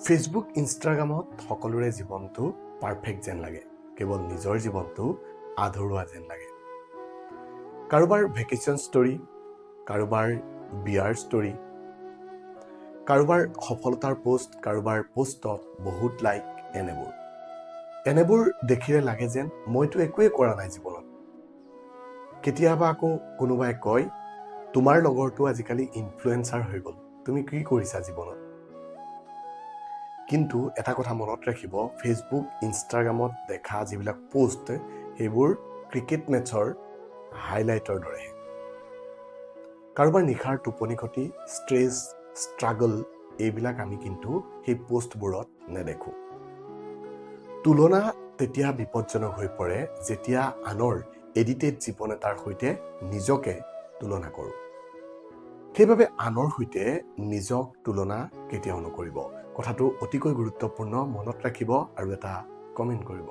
Facebook ইনষ্টাগ্ৰামত সকলোৰে জীৱনটো পাৰফেক্ট যেন লাগে, কেৱল নিজৰ জীৱনটো আধৰুৱা যেন লাগে। কাৰোবাৰ ভেকেশ্যন ষ্টৰী, কাৰোবাৰ বিয়াৰ ষ্টৰী, কাৰোবাৰ সফলতাৰ পোষ্ট, কাৰোবাৰ পোষ্টত বহুত লাইক, এনেবোৰ দেখিলে লাগে যেন মইতো একোৱেই কৰা নাই জীৱনত। কেতিয়াবা আকৌ কোনোবাই কয়, তোমাৰ লগৰটো আজিকালি ইনফ্লুৱেঞ্চাৰ হৈ গ'ল, তুমি কি কৰিছা জীৱনত? কিন্তু এটা কথা মনত ৰাখিব, ফেচবুক ইনষ্টাগ্ৰামত দেখা যিবিলাক পোষ্ট, সেইবোৰ ক্ৰিকেট মেটছৰ হাইলাইটৰ দৰেহে। কাৰোবাৰ নিশাৰ টোপনি ক্ষতি, ষ্ট্ৰেছ, ষ্ট্ৰাগল, এইবিলাক আমি কিন্তু সেই পোষ্টবোৰত নেদেখোঁ। তুলনা তেতিয়া বিপদজনক হৈ পৰে যেতিয়া আনৰ এডিটেড জীৱন এটাৰ সৈতে নিজকে তুলনা কৰোঁ। সেইবাবে আনৰ সৈতে নিজক তুলনা কেতিয়াও নকৰিব। কথাটো অতিকৈ গুৰুত্বপূৰ্ণ, মনত ৰাখিব আৰু এটা কমেণ্ট কৰিব।